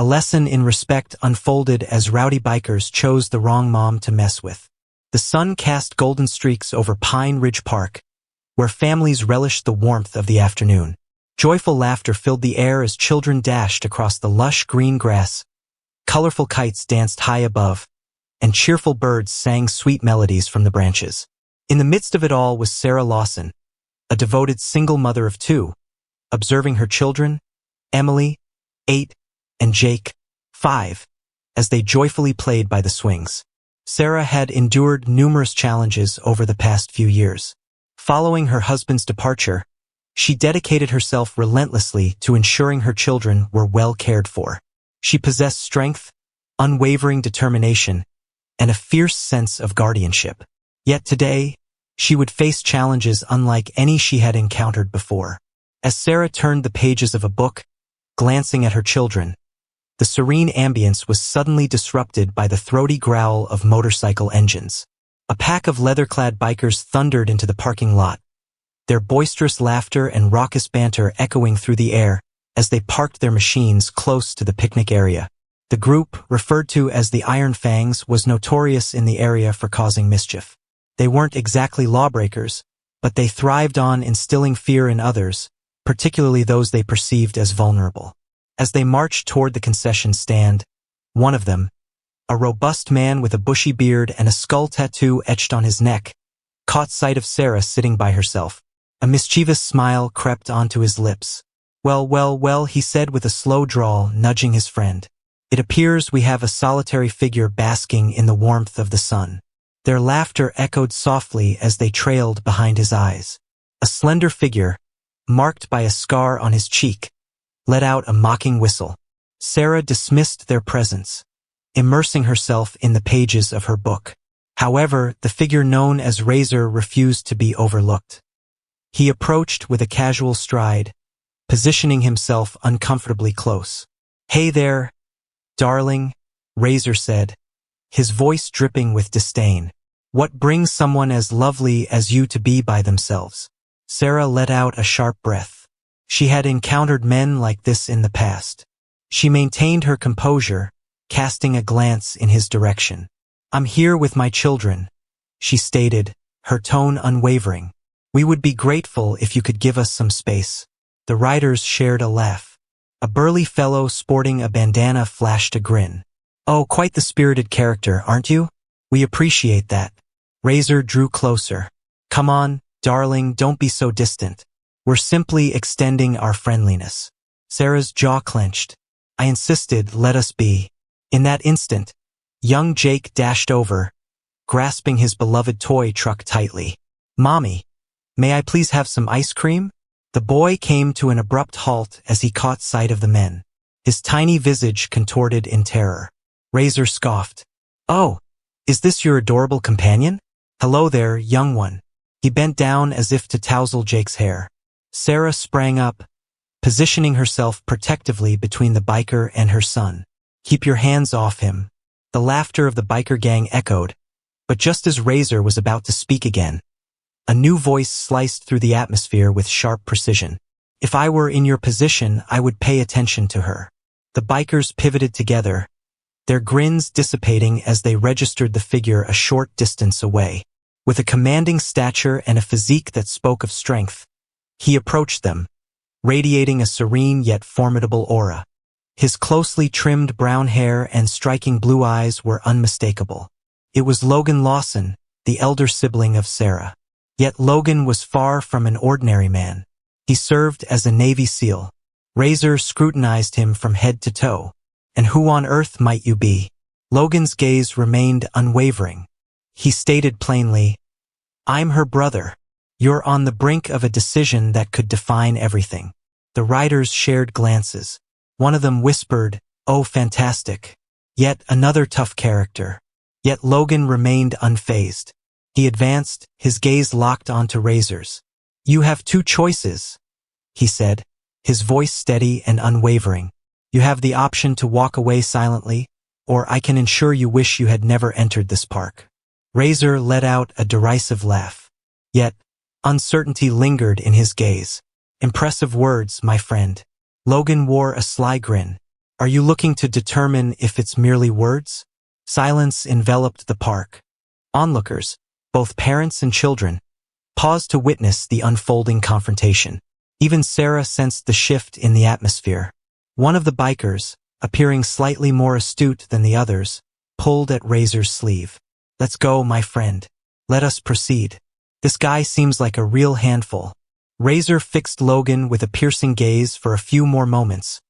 A lesson in respect unfolded as rowdy bikers chose the wrong mom to mess with. The sun cast golden streaks over Pine Ridge Park, where families relished the warmth of the afternoon. Joyful laughter filled the air as children dashed across the lush green grass. Colorful kites danced high above, and cheerful birds sang sweet melodies from the branches. In the midst of it all was Sarah Lawson, a devoted single mother of two, observing her children, Emily, 8, and Jake, 5, as they joyfully played by the swings. Sarah had endured numerous challenges over the past few years. Following her husband's departure, she dedicated herself relentlessly to ensuring her children were well cared for. She possessed strength, unwavering determination, and a fierce sense of guardianship. Yet today, she would face challenges unlike any she had encountered before. As Sarah turned the pages of a book, glancing at her children, the serene ambience was suddenly disrupted by the throaty growl of motorcycle engines. A pack of leather-clad bikers thundered into the parking lot, their boisterous laughter and raucous banter echoing through the air as they parked their machines close to the picnic area. The group, referred to as the Iron Fangs, was notorious in the area for causing mischief. They weren't exactly lawbreakers, but they thrived on instilling fear in others, particularly those they perceived as vulnerable. As they marched toward the concession stand, one of them, a robust man with a bushy beard and a skull tattoo etched on his neck, caught sight of Sarah sitting by herself. A mischievous smile crept onto his lips. Well, he said with a slow drawl, nudging his friend. It appears we have a solitary figure basking in the warmth of the sun. Their laughter echoed softly as they trailed behind his eyes. A slender figure, marked by a scar on his cheek, let out a mocking whistle. Sarah dismissed their presence, immersing herself in the pages of her book. However, the figure known as Razor refused to be overlooked. He approached with a casual stride, positioning himself uncomfortably close. "Hey there, darling," Razor said, his voice dripping with disdain. "What brings someone as lovely as you to be by themselves?" Sarah let out a sharp breath. She had encountered men like this in the past. She maintained her composure, casting a glance in his direction. "I'm here with my children," she stated, her tone unwavering. "We would be grateful if you could give us some space." The riders shared a laugh. A burly fellow sporting a bandana flashed a grin. "Oh, quite the spirited character, aren't you? We appreciate that." Razor drew closer. "Come on, darling, don't be so distant. We're simply extending our friendliness." Sarah's jaw clenched. "I insisted, let us be." In that instant, young Jake dashed over, grasping his beloved toy truck tightly. "Mommy, may I please have some ice cream?" The boy came to an abrupt halt as he caught sight of the men, his tiny visage contorted in terror. Razor scoffed. "Oh, is this your adorable companion? Hello there, young one." He bent down as if to tousle Jake's hair. Sarah sprang up, positioning herself protectively between the biker and her son. "Keep your hands off him." The laughter of the biker gang echoed, but just as Razor was about to speak again, a new voice sliced through the atmosphere with sharp precision. "If I were in your position, I would pay attention to her." The bikers pivoted together, their grins dissipating as they registered the figure a short distance away. With a commanding stature and a physique that spoke of strength, he approached them, radiating a serene yet formidable aura. His closely trimmed brown hair and striking blue eyes were unmistakable. It was Logan Lawson, the elder sibling of Sarah. Yet Logan was far from an ordinary man. He served as a Navy SEAL. Razor scrutinized him from head to toe. "And who on earth might you be?" Logan's gaze remained unwavering. He stated plainly, "I'm her brother. You're on the brink of a decision that could define everything." The riders shared glances. One of them whispered, "Oh, fantastic. Yet another tough character." Yet Logan remained unfazed. He advanced, his gaze locked onto Razor's. "You have two choices," he said, his voice steady and unwavering. "You have the option to walk away silently, or I can ensure you wish you had never entered this park." Razor let out a derisive laugh. Yet, uncertainty lingered in his gaze. "Impressive words, my friend." Logan wore a sly grin. Are you looking to determine if it's merely words? Silence enveloped the park. Onlookers, both parents and children, paused to witness the unfolding confrontation. Even Sarah sensed the shift in the atmosphere. One of the bikers, appearing slightly more astute than the others, pulled at Razor's sleeve. Let's go, my friend. Let us proceed. This guy seems like a real handful. Razor fixed Logan with a piercing gaze for a few more moments,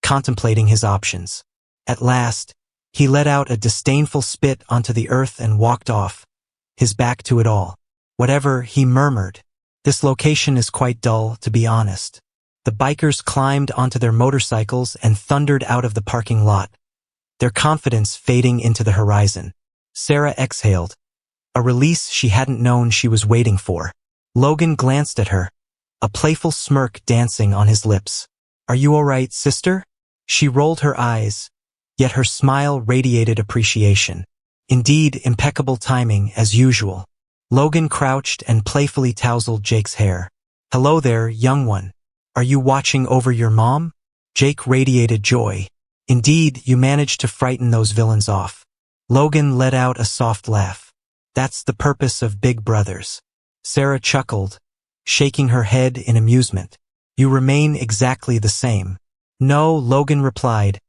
contemplating his options. At last, he let out a disdainful spit onto the earth and walked off, his back to it all. Whatever, he murmured. This location is quite dull, to be honest. The bikers climbed onto their motorcycles and thundered out of the parking lot, their confidence fading into the horizon. Sarah exhaled, a release she hadn't known she was waiting for. Logan glanced at her, a playful smirk dancing on his lips. Are you all right, sister? She rolled her eyes, yet her smile radiated appreciation. Indeed, impeccable timing, as usual. Logan crouched and playfully tousled Jake's hair. Hello there, young one. Are you watching over your mom? Jake radiated joy. Indeed, you managed to frighten those villains off. Logan let out a soft laugh. That's the purpose of big brothers. Sarah chuckled, shaking her head in amusement. You remain exactly the same. No, Logan replied,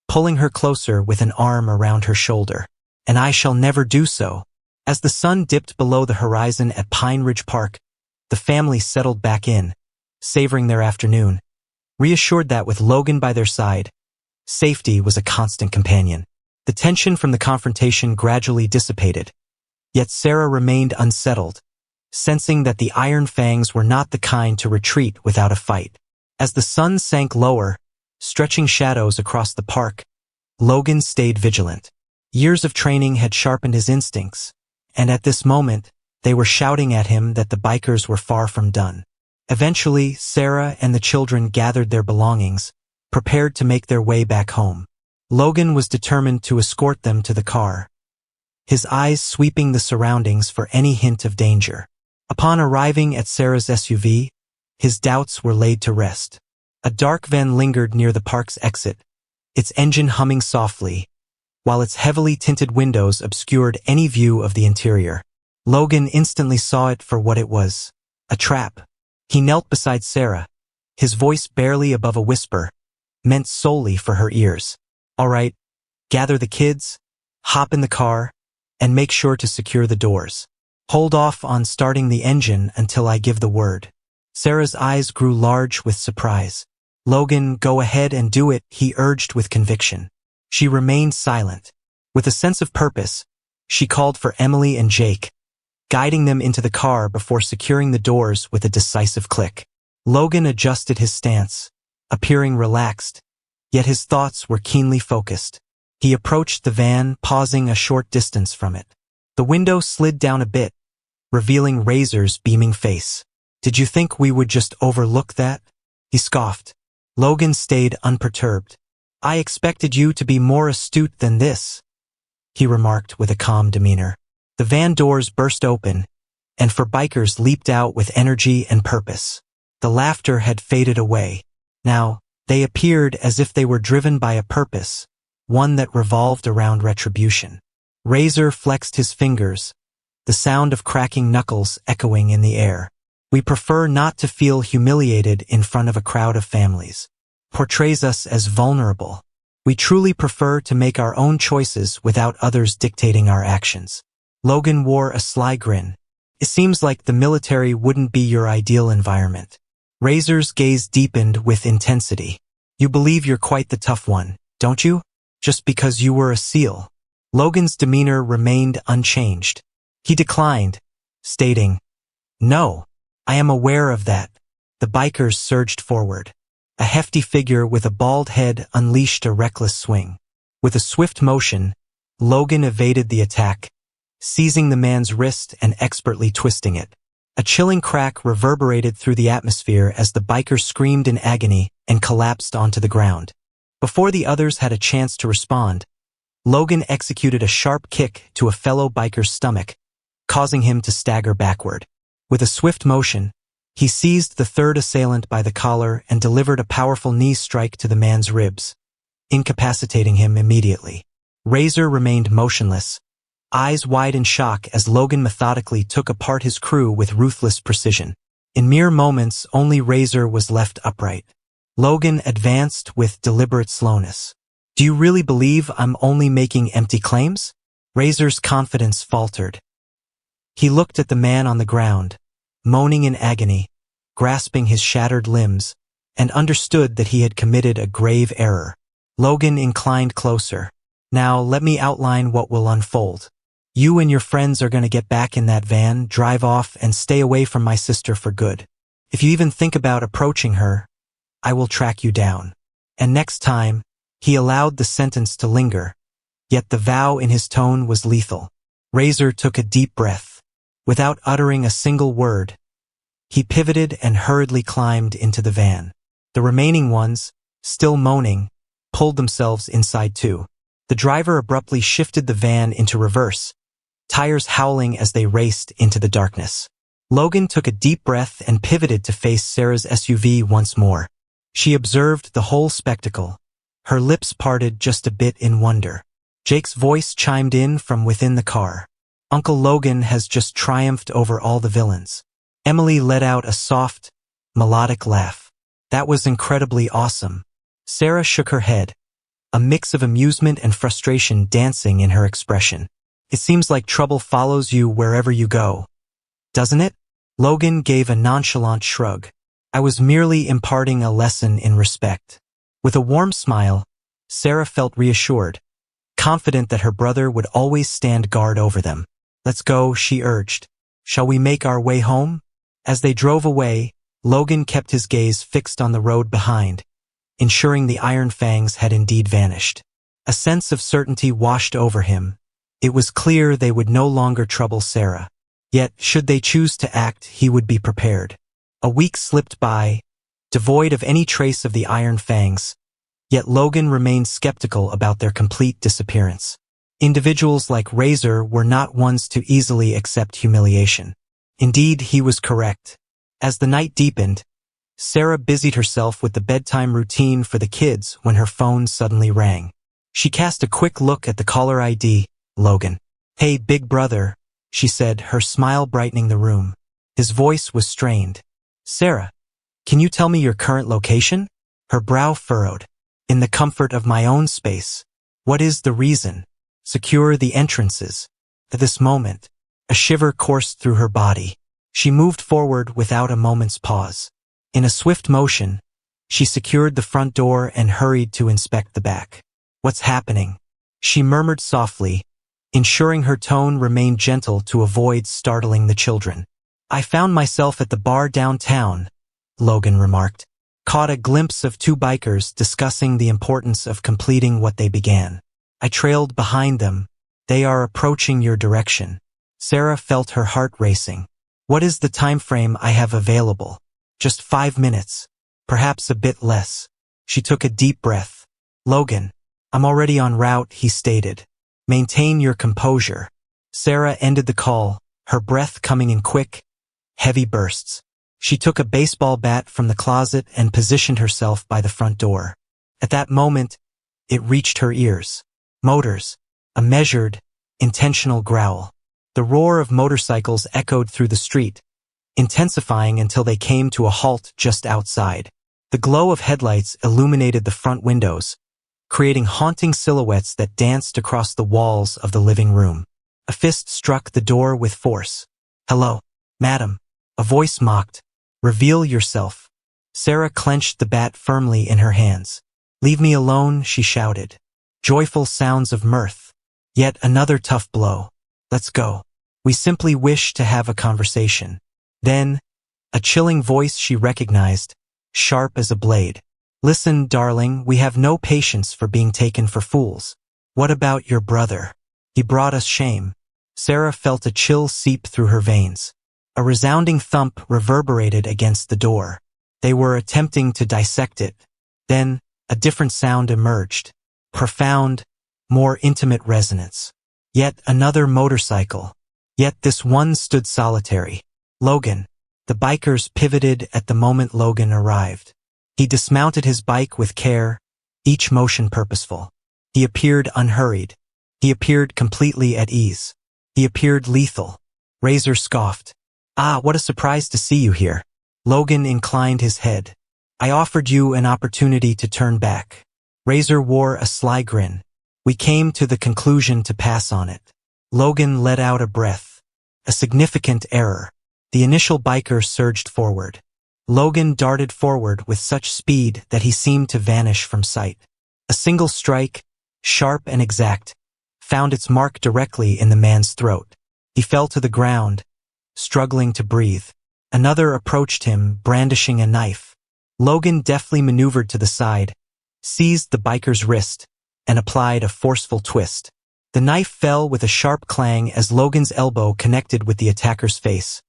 pulling her closer with an arm around her shoulder. And I shall never do so. As the sun dipped below the horizon at Pine Ridge Park, the family settled back in, savoring their afternoon, reassured that with Logan by their side, safety was a constant companion. The tension from the confrontation gradually dissipated, yet Sarah remained unsettled, sensing that the Iron Fangs were not the kind to retreat without a fight. As the sun sank lower, stretching shadows across the park, Logan stayed vigilant. Years of training had sharpened his instincts, and at this moment, they were shouting at him that the bikers were far from done. Eventually, Sarah and the children gathered their belongings, prepared to make their way back home. Logan was determined to escort them to the car, his eyes sweeping the surroundings for any hint of danger. Upon arriving at Sarah's SUV, his doubts were laid to rest. A dark van lingered near the park's exit, its engine humming softly, while its heavily tinted windows obscured any view of the interior. Logan instantly saw it for what it was, a trap. He knelt beside Sarah, his voice barely above a whisper, meant solely for her ears. All right, gather the kids, hop in the car, and make sure to secure the doors. Hold off on starting the engine until I give the word. Sarah's eyes grew large with surprise. Logan, go ahead and do it, he urged with conviction. She remained silent. With a sense of purpose, she called for Emily and Jake, guiding them into the car before securing the doors with a decisive click. Logan adjusted his stance, appearing relaxed, yet his thoughts were keenly focused. He approached the van, pausing a short distance from it. The window slid down a bit, revealing Razor's beaming face. Did you think we would just overlook that? He scoffed. Logan stayed unperturbed. I expected you to be more astute than this, he remarked with a calm demeanor. The van doors burst open, and four bikers leaped out with energy and purpose. The laughter had faded away. Now, they appeared as if they were driven by a purpose, one that revolved around retribution. Razor flexed his fingers, the sound of cracking knuckles echoing in the air. We prefer not to feel humiliated in front of a crowd of families. Portrays us as vulnerable. We truly prefer to make our own choices without others dictating our actions. Logan wore a sly grin. It seems like the military wouldn't be your ideal environment. Razor's gaze deepened with intensity. You believe you're quite the tough one, don't you? Just because you were a SEAL. Logan's demeanor remained unchanged. He declined, stating, No, I am aware of that. The bikers surged forward. A hefty figure with a bald head unleashed a reckless swing. With a swift motion, Logan evaded the attack, seizing the man's wrist and expertly twisting it. A chilling crack reverberated through the atmosphere as the biker screamed in agony and collapsed onto the ground. Before the others had a chance to respond, Logan executed a sharp kick to a fellow biker's stomach, causing him to stagger backward. With a swift motion, he seized the third assailant by the collar and delivered a powerful knee strike to the man's ribs, incapacitating him immediately. Razor remained motionless, eyes wide in shock as Logan methodically took apart his crew with ruthless precision. In mere moments, only Razor was left upright. Logan advanced with deliberate slowness. "Do you really believe I'm only making empty claims?" Razor's confidence faltered. He looked at the man on the ground, moaning in agony, grasping his shattered limbs, and understood that he had committed a grave error. Logan inclined closer. "Now let me outline what will unfold. You and your friends are going to get back in that van, drive off, and stay away from my sister for good. If you even think about approaching her, I will track you down." And next time, he allowed the sentence to linger, yet the vow in his tone was lethal. Razor took a deep breath. Without uttering a single word, he pivoted and hurriedly climbed into the van. The remaining ones, still moaning, pulled themselves inside too. The driver abruptly shifted the van into reverse, tires howling as they raced into the darkness. Logan took a deep breath and pivoted to face Sarah's SUV once more. She observed the whole spectacle, her lips parted just a bit in wonder. Jake's voice chimed in from within the car. "Uncle Logan has just triumphed over all the villains." Emily let out a soft, melodic laugh. "That was incredibly awesome." Sarah shook her head, a mix of amusement and frustration dancing in her expression. "It seems like trouble follows you wherever you go, doesn't it?" Logan gave a nonchalant shrug. "I was merely imparting a lesson in respect." With a warm smile, Sarah felt reassured, confident that her brother would always stand guard over them. "Let's go," she urged. "Shall we make our way home?" As they drove away, Logan kept his gaze fixed on the road behind, ensuring the iron fangs had indeed vanished. A sense of certainty washed over him. It was clear they would no longer trouble Sarah. Yet, should they choose to act, he would be prepared. A week slipped by, devoid of any trace of the iron fangs, yet Logan remained skeptical about their complete disappearance. Individuals like Razor were not ones to easily accept humiliation. Indeed, he was correct. As the night deepened, Sarah busied herself with the bedtime routine for the kids when her phone suddenly rang. She cast a quick look at the caller ID, Logan. "Hey, big brother," she said, her smile brightening the room. His voice was strained. "Sarah, can you tell me your current location?" Her brow furrowed. "In the comfort of my own space." "What is the reason?" "Secure the entrances." At this moment, a shiver coursed through her body. She moved forward without a moment's pause. In a swift motion, she secured the front door and hurried to inspect the back. "What's happening?" she murmured softly, ensuring her tone remained gentle to avoid startling the children. "I found myself at the bar downtown," Logan remarked. "Caught a glimpse of two bikers discussing the importance of completing what they began. I trailed behind them. They are approaching your direction." Sarah felt her heart racing. "What is the time frame I have available?" "Just 5 minutes. Perhaps a bit less." She took a deep breath. "Logan, I'm already en route," he stated. "Maintain your composure." Sarah ended the call, her breath coming in quick, heavy bursts. She took a baseball bat from the closet and positioned herself by the front door. At that moment, it reached her ears. Motors. A measured, intentional growl. The roar of motorcycles echoed through the street, intensifying until they came to a halt just outside. The glow of headlights illuminated the front windows, creating haunting silhouettes that danced across the walls of the living room. A fist struck the door with force. "Hello, madam," a voice mocked. "Reveal yourself." Sarah clenched the bat firmly in her hands. "Leave me alone," she shouted. Joyful sounds of mirth. Yet another tough blow. "Let's go. We simply wish to have a conversation." Then, a chilling voice she recognized, sharp as a blade. "Listen, darling, we have no patience for being taken for fools. What about your brother? He brought us shame." Sarah felt a chill seep through her veins. A resounding thump reverberated against the door. They were attempting to dissect it. Then, a different sound emerged. Profound, more intimate resonance. Yet another motorcycle. Yet this one stood solitary. Logan. The bikers pivoted at the moment Logan arrived. He dismounted his bike with care, each motion purposeful. He appeared unhurried. He appeared completely at ease. He appeared lethal. Razor scoffed. "Ah, what a surprise to see you here." Logan inclined his head. "I offered you an opportunity to turn back." Razor wore a sly grin. "We came to the conclusion to pass on it." Logan let out a breath. A significant error. The initial biker surged forward. Logan darted forward with such speed that he seemed to vanish from sight. A single strike, sharp and exact, found its mark directly in the man's throat. He fell to the ground, struggling to breathe. Another approached him, brandishing a knife. Logan deftly maneuvered to the side, seized the biker's wrist, and applied a forceful twist. The knife fell with a sharp clang as Logan's elbow connected with the attacker's face,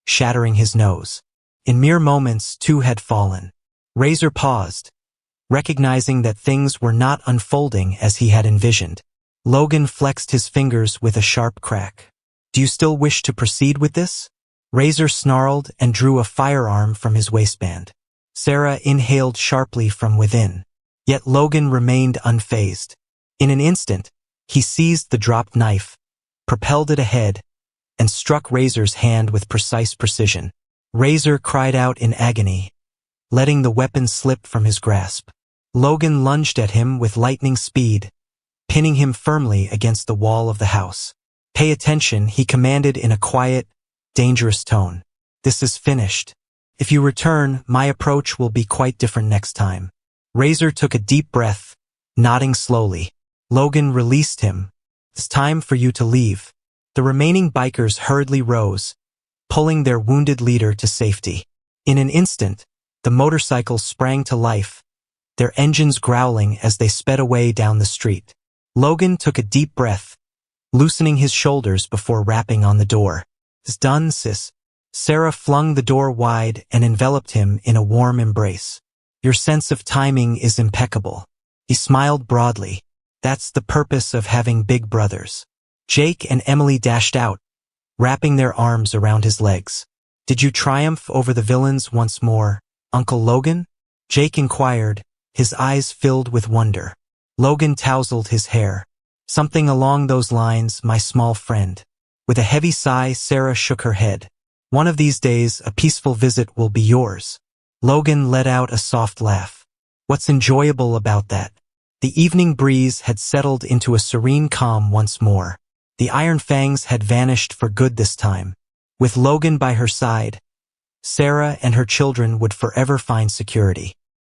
shattering his nose. In mere moments, two had fallen. Razor paused, recognizing that things were not unfolding as he had envisioned. Logan flexed his fingers with a sharp crack. "Do you still wish to proceed with this?" Razor snarled and drew a firearm from his waistband. Sarah inhaled sharply from within. Yet Logan remained unfazed. In an instant, he seized the dropped knife, propelled it ahead, and struck Razor's hand with precise precision. Razor cried out in agony, letting the weapon slip from his grasp. Logan lunged at him with lightning speed, pinning him firmly against the wall of the house. "Pay attention," he commanded in a quiet, dangerous tone. "This is finished. If you return, my approach will be quite different next time." Razor took a deep breath, nodding slowly. Logan released him. "It's time for you to leave." The remaining bikers hurriedly rose, pulling their wounded leader to safety. In an instant, the motorcycles sprang to life, their engines growling as they sped away down the street. Logan took a deep breath, loosening his shoulders before rapping on the door. "It's done, sis." Sarah flung the door wide and enveloped him in a warm embrace. "Your sense of timing is impeccable." He smiled broadly. "That's the purpose of having big brothers." Jake and Emily dashed out, wrapping their arms around his legs. "Did you triumph over the villains once more, Uncle Logan?" Jake inquired, his eyes filled with wonder. Logan tousled his hair. "Something along those lines, my small friend." With a heavy sigh, Sarah shook her head. "One of these days, a peaceful visit will be yours." Logan let out a soft laugh. "What's enjoyable about that?" The evening breeze had settled into a serene calm once more. The iron fangs had vanished for good this time. With Logan by her side, Sarah and her children would forever find security.